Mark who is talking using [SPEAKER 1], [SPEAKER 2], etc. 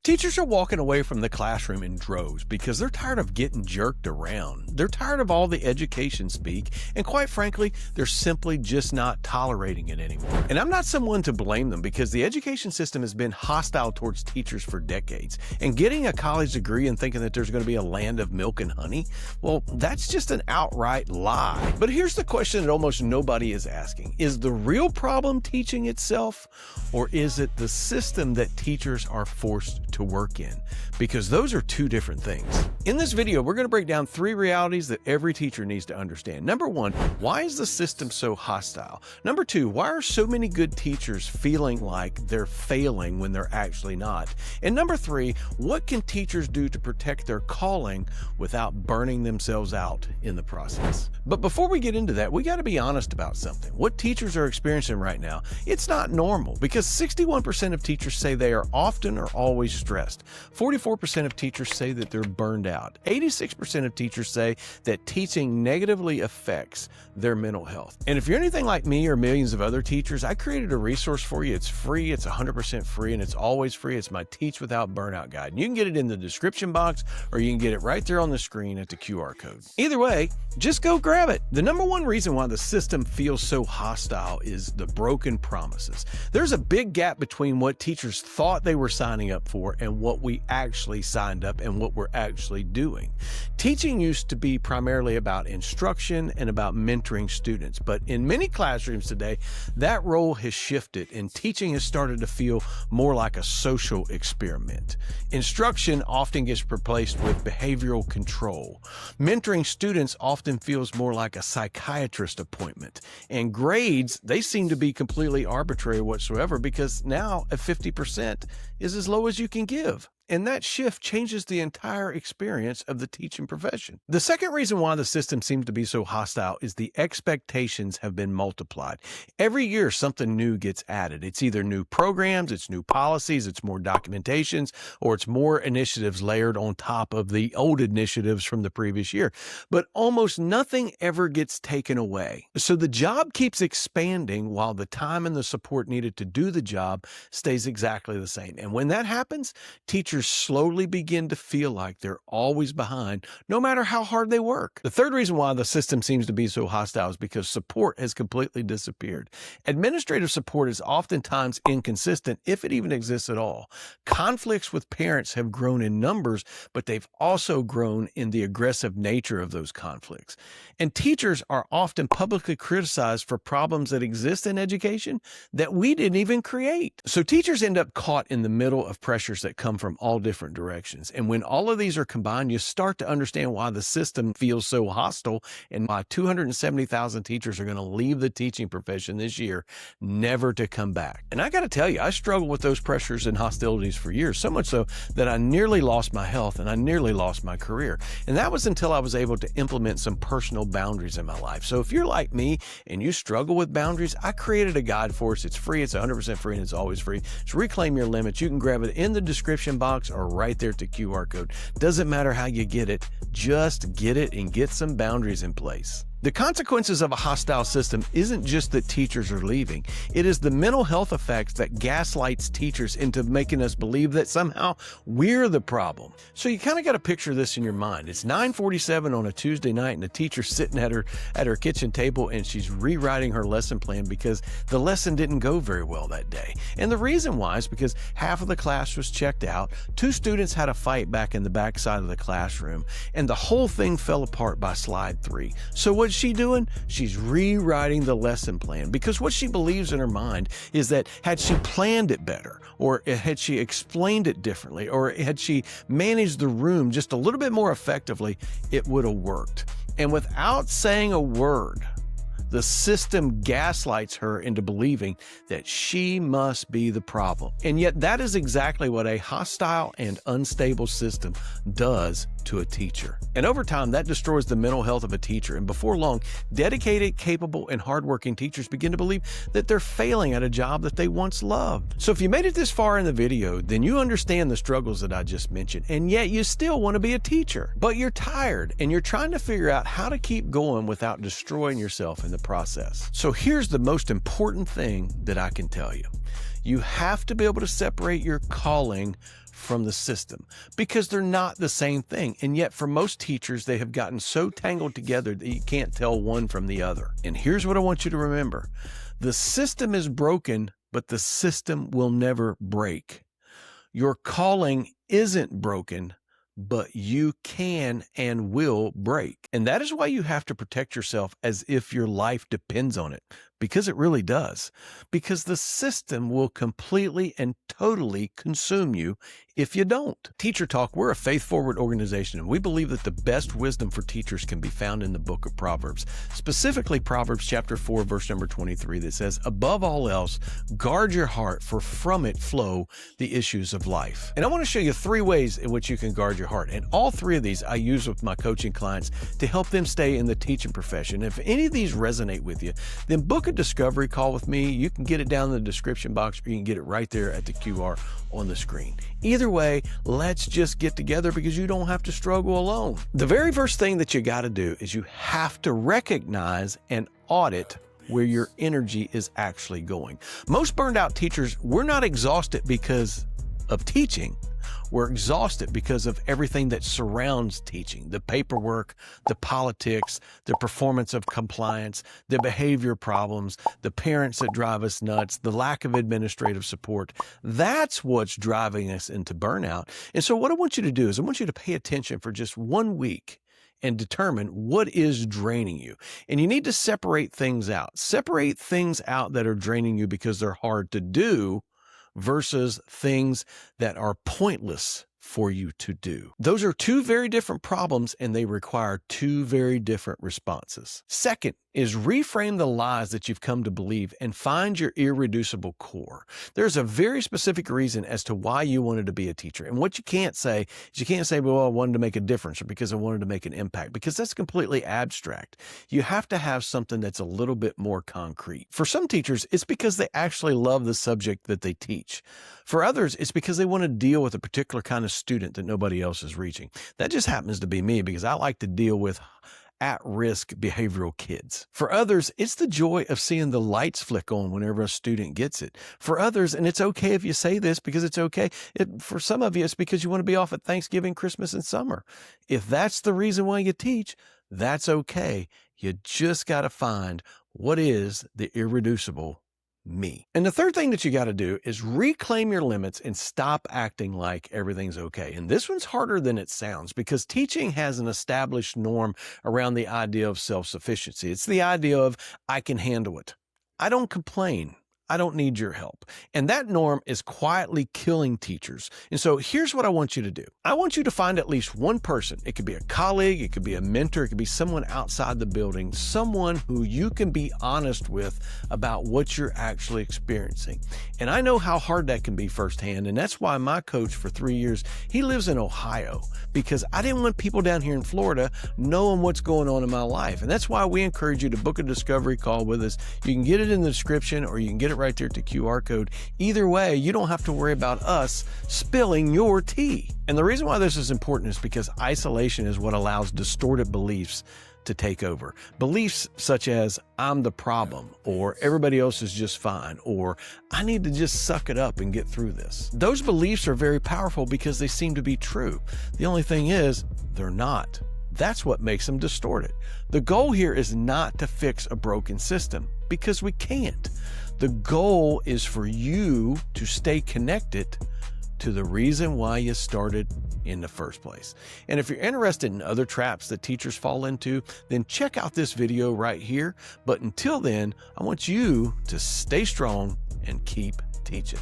[SPEAKER 1] Teachers are walking away from the classroom in droves because they're tired of getting jerked around. They're tired of all the education speak, and quite frankly, they're simply just not tolerating it anymore. And I'm not someone to blame them because the education system has been hostile towards teachers for decades. And getting a college degree and thinking that there's going to be a land of milk and honey, well, that's just an outright lie. But here's the question that almost nobody is asking. Is the real problem teaching itself, or is it the system that teachers are forced to work in? Because those are two different things. In this video, we're going to break down 3 realities that every teacher needs to understand. Number 1, why is the system so hostile? Number 2, why are so many good teachers feeling like they're failing when they're actually not? And number 3, what can teachers do to protect their calling without burning themselves out in the process? But before we get into that, we got to be honest about something. What teachers are experiencing right now, it's not normal, because 61% of teachers say they are often or always stressed. 44% of teachers say that they're burned out. 86% of teachers say that teaching negatively affects their mental health. And if you're anything like me or millions of other teachers, I created a resource for you. It's free, it's 100% free, and it's always free. It's my Teach Without Burnout Guide. And you can get it in the description box, or you can get it right there on the screen at the QR code. Either way, just go grab it. The number 1 reason why the system feels so hostile is the broken promises. There's a big gap between what teachers thought they were signing up for and what we actually signed up and what we're actually doing. Teaching used to be primarily about instruction and about mentoring students, but in many classrooms today, that role has shifted and teaching has started to feel more like a social experiment. Instruction often gets replaced with behavioral control. Mentoring students often feels more like a psychiatrist appointment. And grades, they seem to be completely arbitrary whatsoever, because now a 50% is as low as you can give. And that shift changes the entire experience of the teaching profession. The second reason why the system seems to be so hostile is the expectations have been multiplied. Every year, something new gets added. It's either new programs, it's new policies, it's more documentations, or it's more initiatives layered on top of the old initiatives from the previous year. But almost nothing ever gets taken away. So the job keeps expanding while the time and the support needed to do the job stays exactly the same. And when that happens, teachers slowly begin to feel like they're always behind, no matter how hard they work. The third reason why the system seems to be so hostile is because support has completely disappeared. Administrative support is oftentimes inconsistent, if it even exists at all. Conflicts with parents have grown in numbers, but they've also grown in the aggressive nature of those conflicts. And teachers are often publicly criticized for problems that exist in education that we didn't even create. So teachers end up caught in the middle of pressures that come from all different directions. And when all of these are combined, you start to understand why the system feels so hostile and why 270,000 teachers are going to leave the teaching profession this year, never to come back. And I got to tell you, I struggled with those pressures and hostilities for years, so much so that I nearly lost my health and I nearly lost my career. And that was until I was able to implement some personal boundaries in my life. So if you're like me and you struggle with boundaries, I created a guide for us. It's free. It's 100% free, and it's always free. It's Reclaim Your Limits. You can grab it in the description box or right there at the QR code. Doesn't matter how you get it, just get it and get some boundaries in place. The consequences of a hostile system isn't just that teachers are leaving. It is the mental health effects that gaslights teachers into making us believe that somehow we're the problem. So you kind of got to picture this in your mind. It's 9:47 on a Tuesday night, and the teacher's sitting at her kitchen table, and she's rewriting her lesson plan because the lesson didn't go very well that day. And the reason why is because half of the class was checked out, 2 students had a fight back in the back side of the classroom, and the whole thing fell apart by slide 3. So what's she doing? She's rewriting the lesson plan, because what she believes in her mind is that had she planned it better, or had she explained it differently, or had she managed the room just a little bit more effectively, it would have worked. And without saying a word, the system gaslights her into believing that she must be the problem. And yet that is exactly what a hostile and unstable system does to a teacher. And over time, that destroys the mental health of a teacher. And before long, dedicated, capable, and hardworking teachers begin to believe that they're failing at a job that they once loved. So if you made it this far in the video, then you understand the struggles that I just mentioned, and yet you still want to be a teacher. But you're tired, and you're trying to figure out how to keep going without destroying yourself in the process. So here's the most important thing that I can tell you. You have to be able to separate your calling from the system because they're not the same thing. And yet for most teachers, they have gotten so tangled together that you can't tell one from the other. And here's what I want you to remember. The system is broken, but the system will never break. Your calling isn't broken, but you can and will break. And that is why you have to protect yourself as if your life depends on it, because it really does. Because the system will completely and totally consume you if you don't. Teacher Talk, we're a faith-forward organization, and we believe that the best wisdom for teachers can be found in the book of Proverbs, specifically Proverbs chapter 4, verse number 23, that says, above all else, guard your heart, for from it flow the issues of life. And I want to show you 3 ways in which you can guard your heart. And all 3 of these I use with my coaching clients to help them stay in the teaching profession. If any of these resonate with you, then book a discovery call with me. You can get it down in the description box, or you can get it right there at the QR on the screen. Either way, let's just get together because you don't have to struggle alone. The very first thing that you got to do is you have to recognize and audit where your energy is actually going. Most burned out teachers, we're not exhausted because of teaching. We're exhausted because of everything that surrounds teaching, the paperwork, the politics, the performance of compliance, the behavior problems, the parents that drive us nuts, the lack of administrative support. That's what's driving us into burnout. And so what I want you to do is I want you to pay attention for just 1 week and determine what is draining you. And you need to separate things out. Separate things out that are draining you because they're hard to do versus things that are pointless for you to do. Those are 2 very different problems, and they require 2 very different responses. Second is reframe the lies that you've come to believe and find your irreducible core. There's a very specific reason as to why you wanted to be a teacher. And what you can't say is you can't say, well, I wanted to make a difference or because I wanted to make an impact, because that's completely abstract. You have to have something that's a little bit more concrete. For some teachers, it's because they actually love the subject that they teach. For others, it's because they want to deal with a particular kind of student that nobody else is reaching. That just happens to be me because I like to deal with at-risk behavioral kids. For others, it's the joy of seeing the lights flick on whenever a student gets it. For others, and it's okay if you say this because it's okay, for some of you, it's because you want to be off at Thanksgiving, Christmas, and summer. If that's the reason why you teach, that's okay. You just got to find what is the irreducible me. And the third thing that you got to do is reclaim your limits and stop acting like everything's okay. And this one's harder than it sounds because teaching has an established norm around the idea of self-sufficiency. It's the idea of I can handle it. I don't complain. I don't need your help. And that norm is quietly killing teachers. And so here's what I want you to do. I want you to find at least one person. It could be a colleague, it could be a mentor, it could be someone outside the building, someone who you can be honest with about what you're actually experiencing. And I know how hard that can be firsthand. And that's why my coach for 3 years, he lives in Ohio, because I didn't want people down here in Florida knowing what's going on in my life. And that's why we encourage you to book a discovery call with us. You can get it in the description or you can get it right there at the QR code. Either way, you don't have to worry about us spilling your tea. And the reason why this is important is because isolation is what allows distorted beliefs to take over. Beliefs such as I'm the problem, or everybody else is just fine, or I need to just suck it up and get through this. Those beliefs are very powerful because they seem to be true. The only thing is, they're not. That's what makes them distorted. The goal here is not to fix a broken system, because we can't. The goal is for you to stay connected to the reason why you started in the first place. And if you're interested in other traps that teachers fall into, then check out this video right here. But until then, I want you to stay strong and keep teaching.